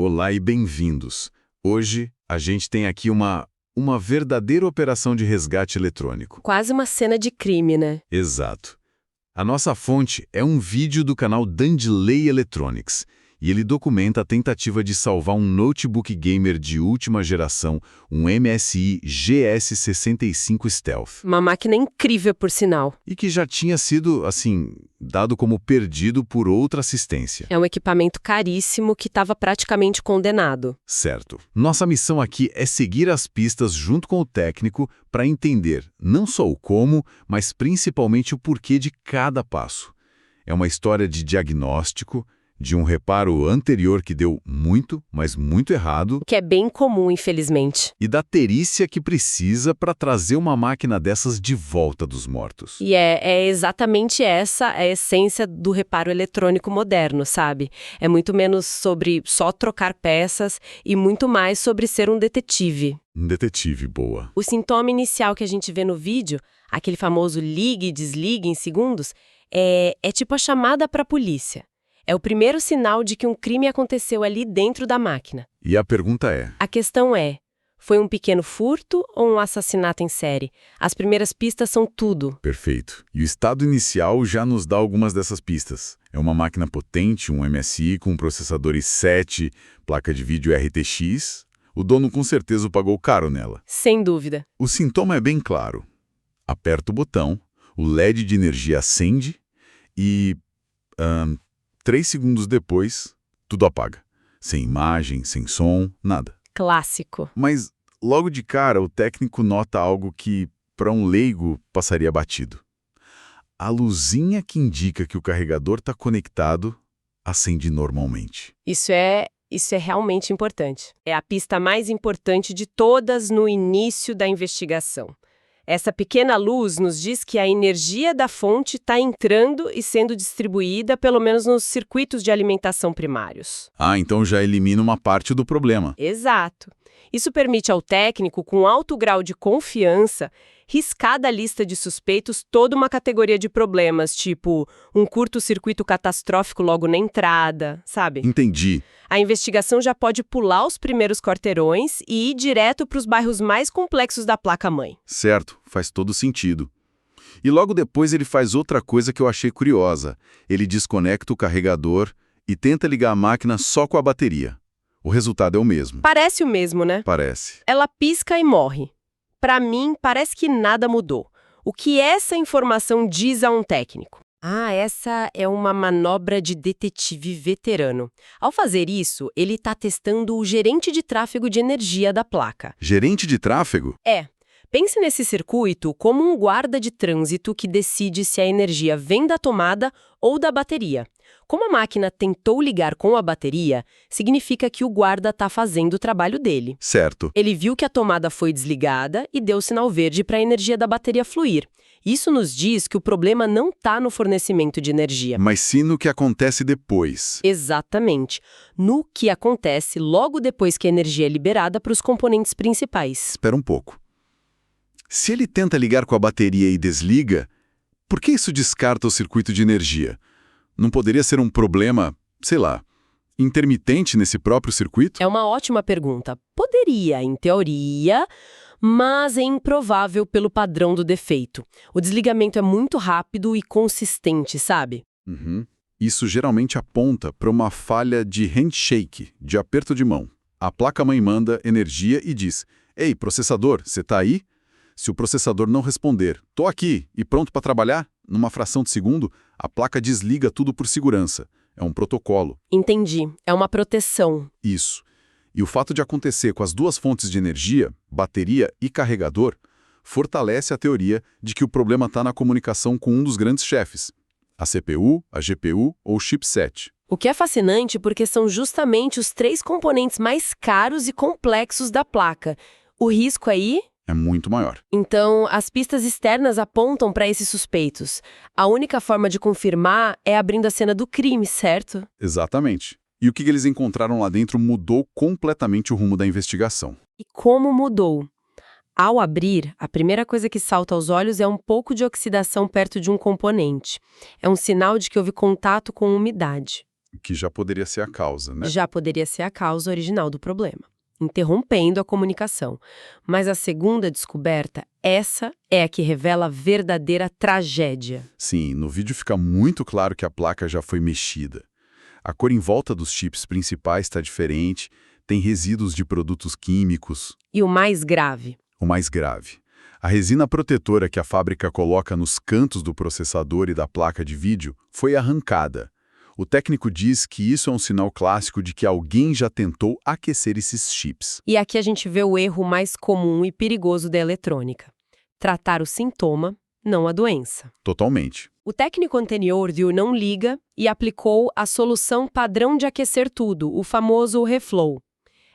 Olá e bem-vindos. Hoje a gente tem aqui uma verdadeira operação de resgate eletrônico. Quase uma cena de crime, né? Exato. A nossa fonte é um vídeo do canal Dandelion Electronics, e ele documenta a tentativa de salvar um notebook gamer de última geração, um MSI GS65 Stealth. Uma máquina incrível, por sinal. E que já tinha sido, dado como perdido por outra assistência. É um equipamento caríssimo que estava praticamente condenado. Certo. Nossa missão aqui é seguir as pistas junto com o técnico para entender não só o como, mas principalmente o porquê de cada passo. É uma história de diagnóstico, de um reparo anterior que deu muito, mas muito errado. Que é bem comum, infelizmente. E da perícia que precisa para trazer uma máquina dessas de volta dos mortos. E é exatamente essa a essência do reparo eletrônico moderno, sabe? É muito menos sobre só trocar peças e muito mais sobre ser um detetive. Um detetive, boa. O sintoma inicial que a gente vê no vídeo, aquele famoso ligue e desligue em segundos, é tipo a chamada para a polícia. É o primeiro sinal de que um crime aconteceu ali dentro da máquina. E a pergunta é... A questão é, foi um pequeno furto ou um assassinato em série? As primeiras pistas são tudo. Perfeito. E o estado inicial já nos dá algumas dessas pistas. É uma máquina potente, um MSI com um processador i7, placa de vídeo RTX. O dono com certeza pagou caro nela. Sem dúvida. O sintoma é bem claro. Aperta o botão, o LED de energia acende e... 3 segundos depois, tudo apaga. Sem imagem, sem som, nada. Clássico. Mas, logo de cara, o técnico nota algo que, para um leigo, passaria batido. A luzinha que indica que o carregador está conectado acende normalmente. Isso é realmente importante. É a pista mais importante de todas no início da investigação. Essa pequena luz nos diz que a energia da fonte está entrando e sendo distribuída, pelo menos nos circuitos de alimentação primários. Ah, então já elimina uma parte do problema. Exato. Isso permite ao técnico, com alto grau de confiança, riscar da lista de suspeitos toda uma categoria de problemas, tipo um curto-circuito catastrófico logo na entrada, sabe? Entendi. A investigação já pode pular os primeiros quarteirões e ir direto para os bairros mais complexos da placa-mãe. Certo, faz todo sentido. E logo depois ele faz outra coisa que eu achei curiosa. Ele desconecta o carregador e tenta ligar a máquina só com a bateria. O resultado é o mesmo. Parece o mesmo, né? Parece. Ela pisca e morre. Para mim, parece que nada mudou. O que essa informação diz a um técnico? Ah, essa é uma manobra de detetive veterano. Ao fazer isso, ele está testando o gerente de tráfego de energia da placa. Gerente de tráfego? É. Pense nesse circuito como um guarda de trânsito que decide se a energia vem da tomada ou da bateria. Como a máquina tentou ligar com a bateria, significa que o guarda está fazendo o trabalho dele. Certo. Ele viu que a tomada foi desligada e deu sinal verde para a energia da bateria fluir. Isso nos diz que o problema não está no fornecimento de energia. Mas sim no que acontece depois. Exatamente. No que acontece logo depois que a energia é liberada para os componentes principais. Espera um pouco. Se ele tenta ligar com a bateria e desliga, por que isso descarta o circuito de energia? Não poderia ser um problema, sei lá, intermitente nesse próprio circuito? É uma ótima pergunta. Poderia, em teoria, mas é improvável pelo padrão do defeito. O desligamento é muito rápido e consistente, sabe? Isso geralmente aponta para uma falha de handshake, de aperto de mão. A placa-mãe manda energia e diz: "Ei, processador, você tá aí?" Se o processador não responder, "Tô aqui e pronto para trabalhar", numa fração de segundo, a placa desliga tudo por segurança. É um protocolo. Entendi. É uma proteção. Isso. E o fato de acontecer com as duas fontes de energia, bateria e carregador, fortalece a teoria de que o problema está na comunicação com um dos grandes chefes, a CPU, a GPU ou o chipset. O que é fascinante porque são justamente os 3 componentes mais caros e complexos da placa. O risco aí... É muito maior. Então, as pistas externas apontam para esses suspeitos. A única forma de confirmar é abrindo a cena do crime, certo? Exatamente. E o que eles encontraram lá dentro mudou completamente o rumo da investigação. E como mudou? Ao abrir, a primeira coisa que salta aos olhos é um pouco de oxidação perto de um componente. É um sinal de que houve contato com umidade. Que já poderia ser a causa, né? Já poderia ser a causa original do problema, interrompendo a comunicação. Mas a segunda descoberta, essa é a que revela a verdadeira tragédia. Sim, no vídeo fica muito claro que a placa já foi mexida. A cor em volta dos chips principais está diferente, tem resíduos de produtos químicos. E o mais grave? O mais grave. A resina protetora que a fábrica coloca nos cantos do processador e da placa de vídeo foi arrancada. O técnico diz que isso é um sinal clássico de que alguém já tentou aquecer esses chips. E aqui a gente vê o erro mais comum e perigoso da eletrônica. Tratar o sintoma, não a doença. Totalmente. O técnico anterior viu não liga e aplicou a solução padrão de aquecer tudo, o famoso reflow.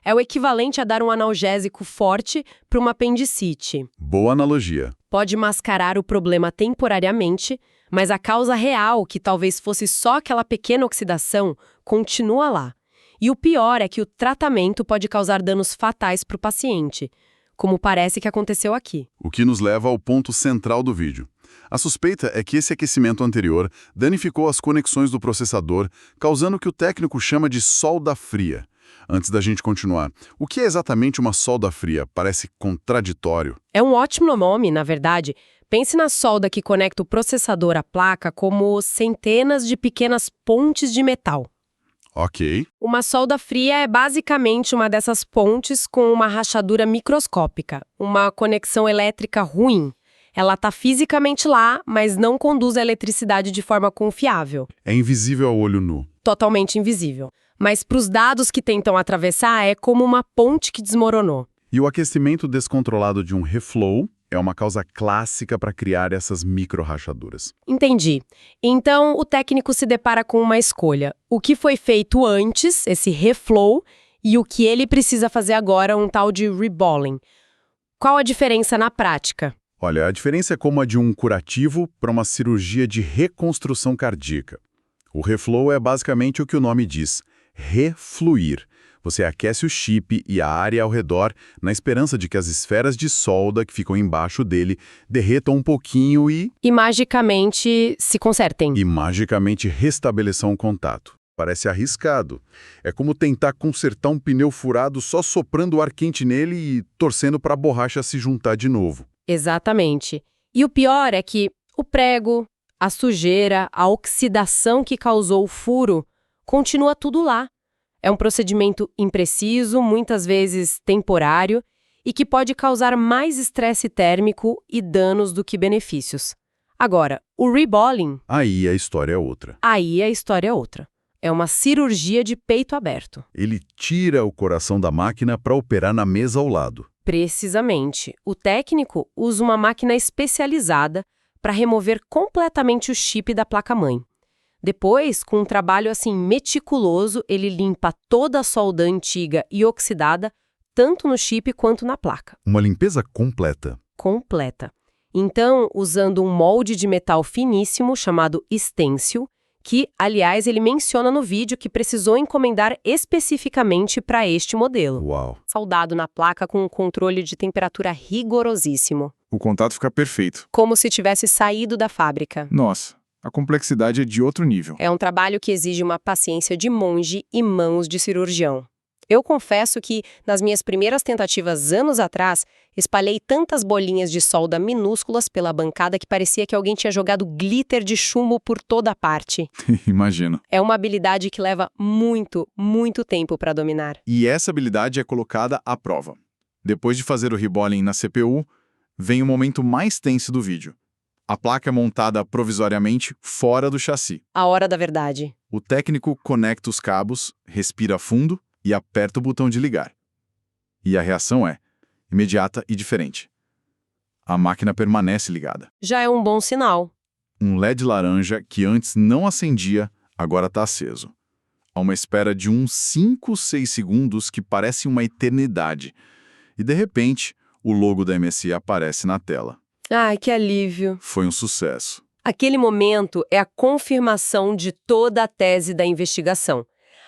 É o equivalente a dar um analgésico forte para uma apendicite. Boa analogia. Pode mascarar o problema temporariamente, mas a causa real, que talvez fosse só aquela pequena oxidação, continua lá. E o pior é que o tratamento pode causar danos fatais para o paciente, como parece que aconteceu aqui. O que nos leva ao ponto central do vídeo. A suspeita é que esse aquecimento anterior danificou as conexões do processador, causando o que o técnico chama de solda fria. Antes da gente continuar, o que é exatamente uma solda fria? Parece contraditório. É um ótimo nome, na verdade. Pense na solda que conecta o processador à placa como centenas de pequenas pontes de metal. Ok. Uma solda fria é basicamente uma dessas pontes com uma rachadura microscópica, uma conexão elétrica ruim. Ela está fisicamente lá, mas não conduz a eletricidade de forma confiável. É invisível ao olho nu. Totalmente invisível. Mas para os dados que tentam atravessar, é como uma ponte que desmoronou. E o aquecimento descontrolado de um reflow é uma causa clássica para criar essas micro-rachaduras. Entendi. Então, o técnico se depara com uma escolha. O que foi feito antes, esse reflow, e o que ele precisa fazer agora, um tal de reballing. Qual a diferença na prática? Olha, a diferença é como a de um curativo para uma cirurgia de reconstrução cardíaca. O reflow é basicamente o que o nome diz, refluir. Você aquece o chip e a área ao redor na esperança de que as esferas de solda que ficam embaixo dele derretam um pouquinho e magicamente se consertem. E magicamente restabeleçam o contato. Parece arriscado. É como tentar consertar um pneu furado só soprando ar quente nele e torcendo para a borracha se juntar de novo. Exatamente. E o pior é que o prego, a sujeira, a oxidação que causou o furo, continua tudo lá. É um procedimento impreciso, muitas vezes temporário, e que pode causar mais estresse térmico e danos do que benefícios. Agora, o reballing... Aí a história é outra. Aí a história é outra. É uma cirurgia de peito aberto. Ele tira o coração da máquina para operar na mesa ao lado. Precisamente. O técnico usa uma máquina especializada para remover completamente o chip da placa-mãe. Depois, com um trabalho assim meticuloso, ele limpa toda a solda antiga e oxidada, tanto no chip quanto na placa. Uma limpeza completa. Completa. Então, usando um molde de metal finíssimo chamado stencil, que, aliás, ele menciona no vídeo que precisou encomendar especificamente para este modelo. Uau! Soldado na placa com um controle de temperatura rigorosíssimo. O contato fica perfeito. Como se tivesse saído da fábrica. Nossa, a complexidade é de outro nível. É um trabalho que exige uma paciência de monge e mãos de cirurgião. Eu confesso que, nas minhas primeiras tentativas anos atrás, espalhei tantas bolinhas de solda minúsculas pela bancada que parecia que alguém tinha jogado glitter de chumbo por toda parte. Imagino. É uma habilidade que leva muito, muito tempo para dominar. E essa habilidade é colocada à prova. Depois de fazer o reballing na CPU, vem o momento mais tenso do vídeo. A placa é montada provisoriamente fora do chassi. A hora da verdade. O técnico conecta os cabos, respira fundo e aperta o botão de ligar. E a reação é imediata e diferente. A máquina permanece ligada. Já é um bom sinal. Um LED laranja que antes não acendia, agora está aceso. Há uma espera de uns 5, 6 segundos que parece uma eternidade. E, de repente, o logo da MSI aparece na tela. Ai, que alívio. Foi um sucesso. Aquele momento é a confirmação de toda a tese da investigação.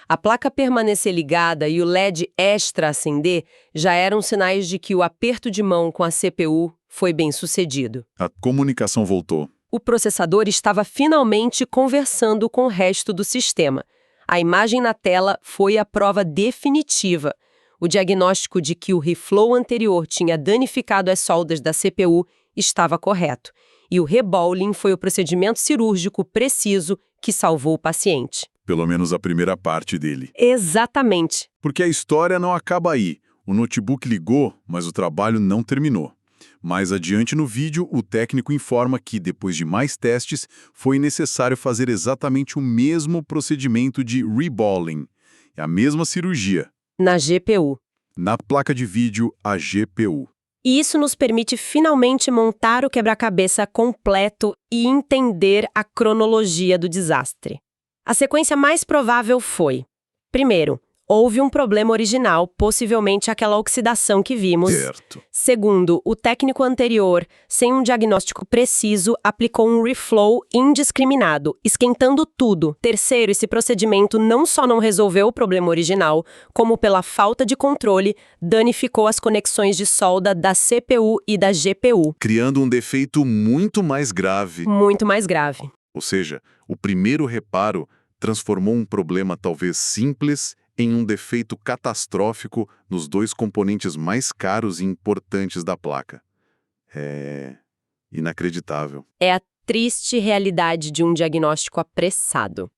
A placa permanecer ligada e o LED extra acender já eram sinais de que o aperto de mão com a CPU foi bem sucedido. A comunicação voltou. O processador estava finalmente conversando com o resto do sistema. A imagem na tela foi a prova definitiva. O diagnóstico de que o reflow anterior tinha danificado as soldas da CPU estava correto. E o rebowling foi o procedimento cirúrgico preciso que salvou o paciente. Pelo menos a primeira parte dele. Exatamente. Porque a história não acaba aí. O notebook ligou, mas o trabalho não terminou. Mais adiante no vídeo, o técnico informa que, depois de mais testes, foi necessário fazer exatamente o mesmo procedimento de rebowling, a mesma cirurgia. Na GPU. Na placa de vídeo, a GPU. E isso nos permite finalmente montar o quebra-cabeça completo e entender a cronologia do desastre. A sequência mais provável foi: primeiro, houve um problema original, possivelmente aquela oxidação que vimos. Certo. Segundo, o técnico anterior, sem um diagnóstico preciso, aplicou um reflow indiscriminado, esquentando tudo. Terceiro, esse procedimento não só não resolveu o problema original, como pela falta de controle, danificou as conexões de solda da CPU e da GPU. Criando um defeito muito mais grave. Muito mais grave. Ou seja, o primeiro reparo transformou um problema talvez simples em um defeito catastrófico nos dois componentes mais caros e importantes da placa. É inacreditável. É a triste realidade de um diagnóstico apressado.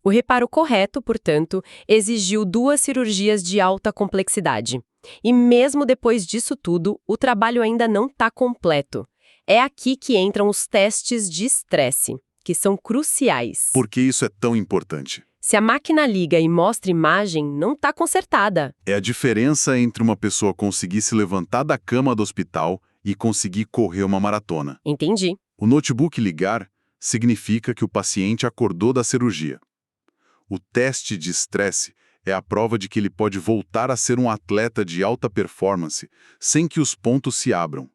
O reparo correto, portanto, exigiu 2 cirurgias de alta complexidade. E mesmo depois disso tudo, o trabalho ainda não está completo. É aqui que entram os testes de estresse, que são cruciais. Por que isso é tão importante? Se a máquina liga e mostra imagem, não está consertada. É a diferença entre uma pessoa conseguir se levantar da cama do hospital e conseguir correr uma maratona. Entendi. O notebook ligar significa que o paciente acordou da cirurgia. O teste de estresse é a prova de que ele pode voltar a ser um atleta de alta performance sem que os pontos se abram.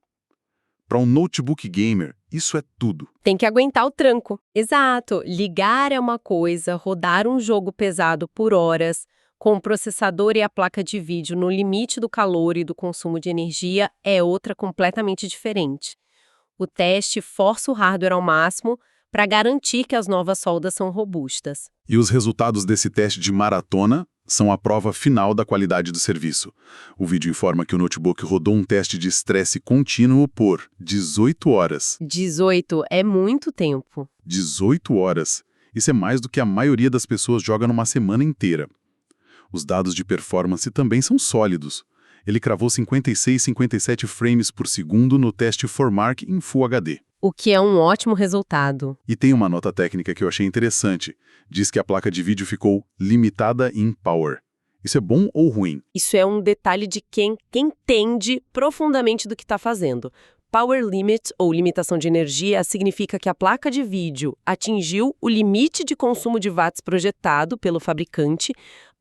Para um notebook gamer, isso é tudo. Tem que aguentar o tranco. Exato. Ligar é uma coisa, rodar um jogo pesado por horas, com o processador e a placa de vídeo no limite do calor e do consumo de energia, é outra completamente diferente. O teste força o hardware ao máximo para garantir que as novas soldas são robustas. E os resultados desse teste de maratona são a prova final da qualidade do serviço. O vídeo informa que o notebook rodou um teste de estresse contínuo por 18 horas. 18 é muito tempo. 18 horas. Isso é mais do que a maioria das pessoas joga numa semana inteira. Os dados de performance também são sólidos. Ele cravou 56 e 57 frames por segundo no teste Formark em Full HD. O que é um ótimo resultado. E tem uma nota técnica que eu achei interessante. Diz que a placa de vídeo ficou limitada em power. Isso é bom ou ruim? Isso é um detalhe de quem entende profundamente do que está fazendo. Power limit, ou limitação de energia, significa que a placa de vídeo atingiu o limite de consumo de watts projetado pelo fabricante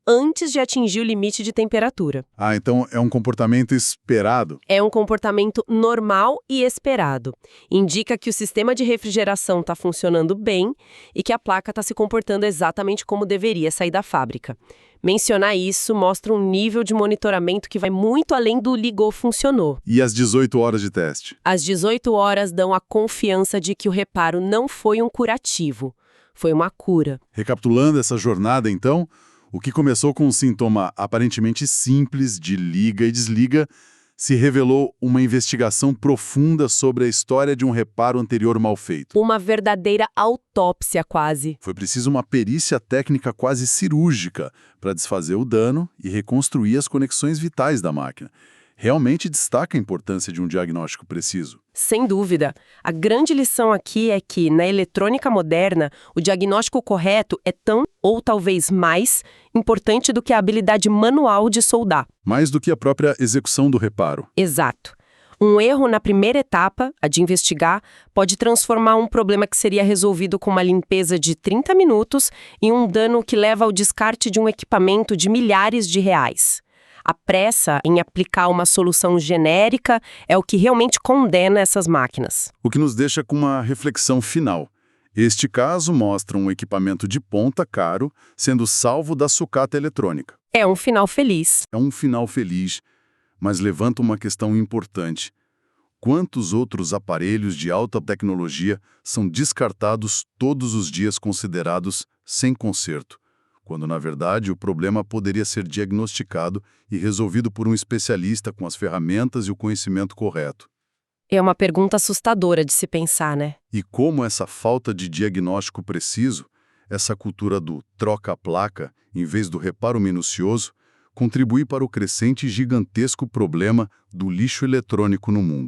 antes de atingir o limite de temperatura. Ah, então é um comportamento esperado. É um comportamento normal e esperado. Indica que o sistema de refrigeração está funcionando bem e que a placa está se comportando exatamente como deveria sair da fábrica. Mencionar isso mostra um nível de monitoramento que vai muito além do ligou funcionou. E as 18 horas de teste? As 18 horas dão a confiança de que o reparo não foi um curativo, foi uma cura. Recapitulando essa jornada, então, o que começou com um sintoma aparentemente simples de liga e desliga se revelou uma investigação profunda sobre a história de um reparo anterior mal feito. Uma verdadeira autópsia, quase. Foi preciso uma perícia técnica quase cirúrgica para desfazer o dano e reconstruir as conexões vitais da máquina. Realmente destaca a importância de um diagnóstico preciso. Sem dúvida. A grande lição aqui é que, na eletrônica moderna, o diagnóstico correto é tão, ou talvez mais, importante do que a habilidade manual de soldar. Mais do que a própria execução do reparo. Exato. Um erro na primeira etapa, a de investigar, pode transformar um problema que seria resolvido com uma limpeza de 30 minutos em um dano que leva ao descarte de um equipamento de milhares de reais. A pressa em aplicar uma solução genérica é o que realmente condena essas máquinas. O que nos deixa com uma reflexão final. Este caso mostra um equipamento de ponta caro sendo salvo da sucata eletrônica. É um final feliz. É um final feliz, mas levanta uma questão importante. Quantos outros aparelhos de alta tecnologia são descartados todos os dias considerados sem conserto, quando na verdade o problema poderia ser diagnosticado e resolvido por um especialista com as ferramentas e o conhecimento correto. É uma pergunta assustadora de se pensar, né? E como essa falta de diagnóstico preciso, essa cultura do troca a placa, em vez do reparo minucioso, contribui para o crescente e gigantesco problema do lixo eletrônico no mundo.